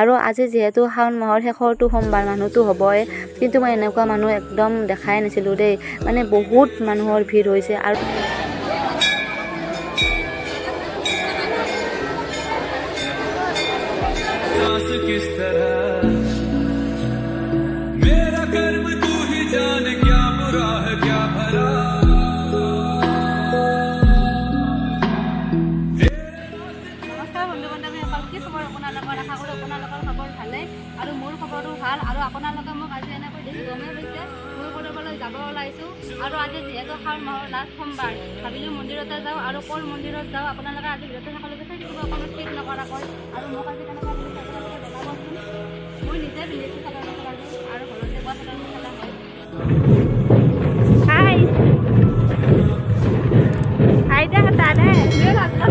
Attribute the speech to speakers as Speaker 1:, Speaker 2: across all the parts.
Speaker 1: আৰু আজি যিহেতু শাওণ মাহৰ শেষৰটো সোমবাৰ মানুহটো হ'বই, কিন্তু মই এনেকুৱা মানুহ একদম দেখাই নাছিলোঁ দেই। মানে বহুত মানুহৰ ভিৰ হৈছে। আৰু
Speaker 2: किस तरह मेरा कर्म तू ही जाने क्या बुरा है क्या भला
Speaker 3: নমস্কাৰ বন্ধু-বান্ধৱীসকল, কি খবৰ আপোনালোকৰ? আশা কৰোঁ আপোনালোকৰ খবৰ ভালেই আৰু মোৰ খবৰো ভাল। আৰু আপোনালোকে মোক আজি এনেকৈ দেখি গমেই পাইছে, মই ক'ৰবালৈ যাব ওলাইছোঁ। আৰু আজি যিহেতু শাওণ মাহৰ লাষ্ট সোমবাৰ, ভাবিলোঁ মন্দিৰতে যাওঁ। আৰু ক'ৰ মন্দিৰত যাওঁ আপোনালোকে আজি ভিডিঅ'টো সকলোকে চাই থাকিব, কোনো স্কিপ নকৰাকৈ। আৰু মোক আজি কেনেকুৱা লাগিছে আপোনালোকে জনাবচোন। মই নিজে পিন্ধিছোঁ চাদৰ মেখেলাযোৰ আৰু ঘৰতে বোৱা চাদৰ মেখেলা হয়। হাই হাই দে হাতা দে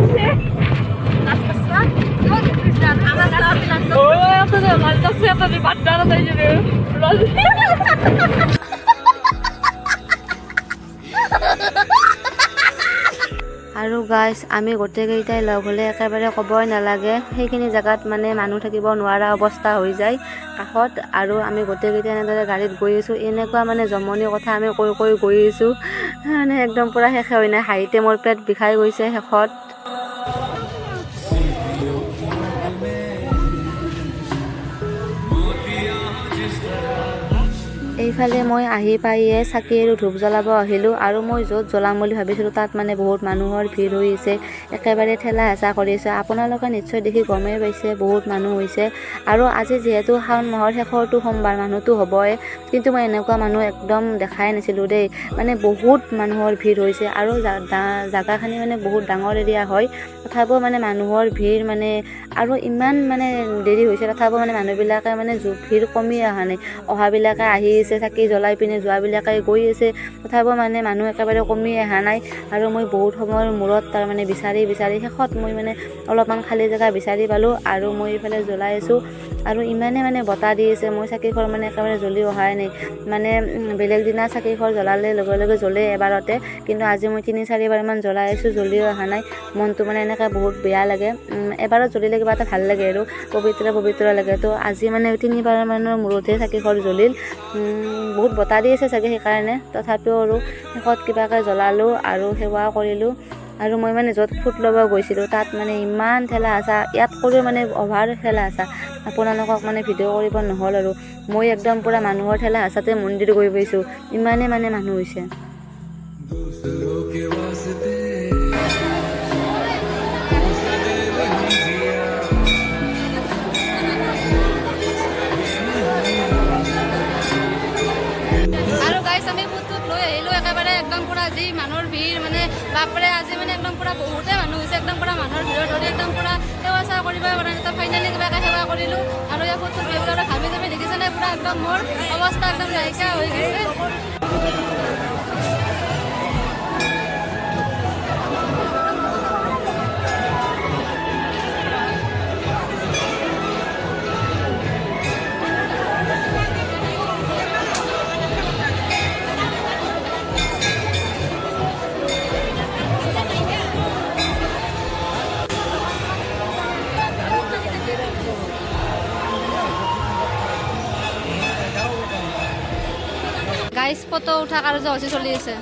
Speaker 3: আছে
Speaker 1: আৰু গাইজ, আমি গোটেইকেইটাই লগ হ'লে একেবাৰে ক'বই নালাগে, সেইখিনি জেগাত মানে মানুহ থাকিব নোৱাৰা অৱস্থা হৈ যায় কাষত। আৰু আমি গোটেইকেইটাই এনেদৰে গাড়ীত গৈ আছোঁ, এনেকুৱা মানে জমনি কথা আমি কৈ কৈ গৈ আছোঁ, মানে একদম পূৰা শেষে হৈ নাই। হাঁহিতে মোৰ পেট বিষাই গৈছে শেষত। এইফালে মই আহি পাইয়ে চাকি আৰু ধূপ জ্বলাব আহিলোঁ। আৰু মই য'ত জ্বলাম বুলি ভাবিছিলোঁ তাত মানে বহুত মানুহৰ ভিৰ হৈ আছে, একেবাৰে ঠেলা হেঁচা কৰি আছে। আপোনালোকে নিশ্চয় দেখি গমেই পাইছে বহুত মানুহ হৈছে। আৰু আজি যিহেতু শাওণ মাহৰ শেষৰটো সোমবাৰ মানুহটো হ'বই, কিন্তু মই এনেকুৱা মানুহ একদম দেখাই নাছিলোঁ দেই। মানে বহুত মানুহৰ ভিৰ হৈছে। আৰু জাগাখিনি মানে বহুত ডাঙৰ এৰিয়া হয়, তথাপিও মানে মানুহৰ ভিৰ মানে, আৰু ইমান মানে দেৰি হৈছে তথাপিও মানে মানুহবিলাকে মানে ভিৰ কমি অহা নাই। অহাবিলাকে আহি আছে, চাকি জ্বলাই পিনে যোৱাবিলাকে গৈ আছে, তথাপিও মানে মানুহ একেবাৰে কমি অহা নাই। আৰু মই বহুত সময়ৰ মূৰত তাৰমানে বিচাৰি শেষত মই মানে অলপমান খালী জেগা বিচাৰি পালোঁ। আৰু মই এইফালে জ্বলাই আছোঁ। আৰু ইমানে মানে বতাহ দি আছে, মই চাকিখোৰ মানে একেবাৰে জ্বলি অহাই নাই। মানে বেলেগ দিনা চাকিখোৰ জ্বলালে লগে লগে জ্বলে এবাৰতে, কিন্তু আজি মই 3-4বাৰমান জ্বলাই আছোঁ, জ্বলিও অহা নাই। মনটো মানে এনেকৈ বহুত বেয়া লাগে। এবাৰত জ্বলিলে কিবা এটা ভাল লাগে আৰু পবিত্ৰ লাগে। তো আজি মানে 3বাৰমানৰ মূৰতহে চাকিখোৰ জ্বলিল। বহুত বতাহ দি আছে চাগে সেইকাৰণে, তথাপিও আৰু শেষত কিবাকৈ জ্বলালোঁ আৰু সেৱা কৰিলোঁ। আৰু মই মানে য'ত ফুট ল'ব গৈছিলোঁ তাত মানে ইমান ঠেলা হেঁচা, ইয়াত কৰিও মানে অভাৰ ঠেলা হেঁচা। আপোনালোকক মানে ভিডিঅ' কৰিব নহ'ল আৰু মই একদম পূৰা মানুহৰ ঠেলা হেঁচাতে মন্দিৰ গৈ পাইছোঁ, ইমানে মানে মানুহ হৈছে।
Speaker 3: আৰু গাইছ, আমি ফুটটোত লৈ আহিলোঁ একেবাৰে একদম পূৰা যি মানুহৰ ভিৰ, মানে বাপৰে আজি মানে একদম পূৰা বহুতেই মানুহ হৈছে। একদম পূৰা মানুহৰ ভিৰৰ ধৰি একদম পূৰা সেৱা চেৱা কৰিবই পৰা নাই। তো ফাইনেলি কিবাকৈ সেৱা কৰিলোঁ। আৰু এই ফুটটোত বেহুলাৰে ঘামি জামি দেখিছেনে, পূৰা একদম মোৰ অৱস্থা একদম নাইকিয়া হৈ গৈছে। গাইজ, ফটো উঠা কাৰ্যসূচী চলি আছে।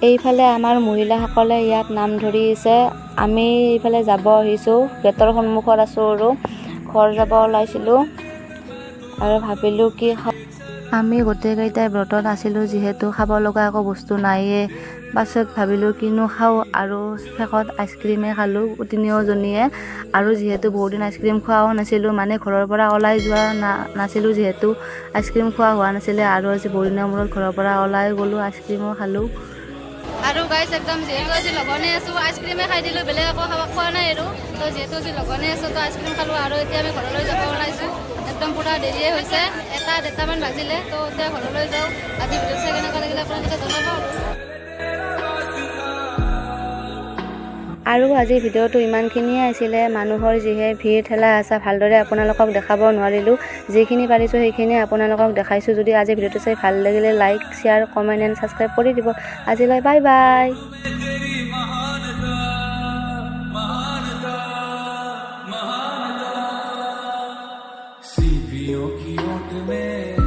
Speaker 1: এইফালে আমাৰ মহিলাসকলে ইয়াত নাম ধৰি আছে। আমি এইফালে যাব আহিছোঁ, গেটৰ সন্মুখত আছোঁ আৰু ঘৰ যাব ওলাইছিলোঁ। আৰু ভাবিলোঁ কি আমি গোটেইকেইটাই ব্ৰতত আছিলোঁ, যিহেতু খাব লগা একো বস্তু নাইয়ে। পাছত ভাবিলোঁ কিনো খাওঁ, আৰু শেষত আইচক্ৰীমে খালোঁ তিনিওজনীয়ে। আৰু যিহেতু বহুত দিন আইচক্ৰীম খোৱাও নাছিলোঁ, মানে ঘৰৰ পৰা ওলাই যোৱা নাছিলোঁ, যিহেতু আইচক্ৰীম খোৱা হোৱা নাছিলে। আৰু আজি বহুত দিনৰ মূৰত ঘৰৰ পৰা ওলাই গ'লোঁ, আইচক্ৰীমো খালোঁ।
Speaker 3: আৰু গাইছ, একদম যিহেতু আজি লঘনে আছোঁ, আইচক্ৰীমে খাই দিলোঁ, বেলেগ একো খোৱা নাই আৰু। তো যিহেতু আজি লঘনে আছোঁ, তো আইচক্ৰীম খালোঁ। আৰু এতিয়া আমি ঘৰলৈ যাব ওলাইছোঁ, একদম পূৰা দেৰিয়ে হৈছে, 1-1:30মান বাজিলে। তো এতিয়া ঘৰলৈ যাওঁ। আজি ভিডিঅ' চাই কেনেকুৱা লাগিলে আপোনালোকে জনাব আৰু।
Speaker 1: আৰু আজিৰ ভিডিঅ'টো ইমানখিনিয়ে আছিলে। মানুহৰ যিহে ভিৰ ঠেলা হেঁচা, ভালদৰে আপোনালোকক দেখাব নোৱাৰিলোঁ। যিখিনি পাৰিছোঁ সেইখিনিয়ে আপোনালোকক দেখাইছোঁ। যদি আজি ভিডিঅ'টো চাই ভাল লাগিলে like, share, comment and subscribe কৰি দিব। আজিলৈ বাই বাই।
Speaker 2: की ओट में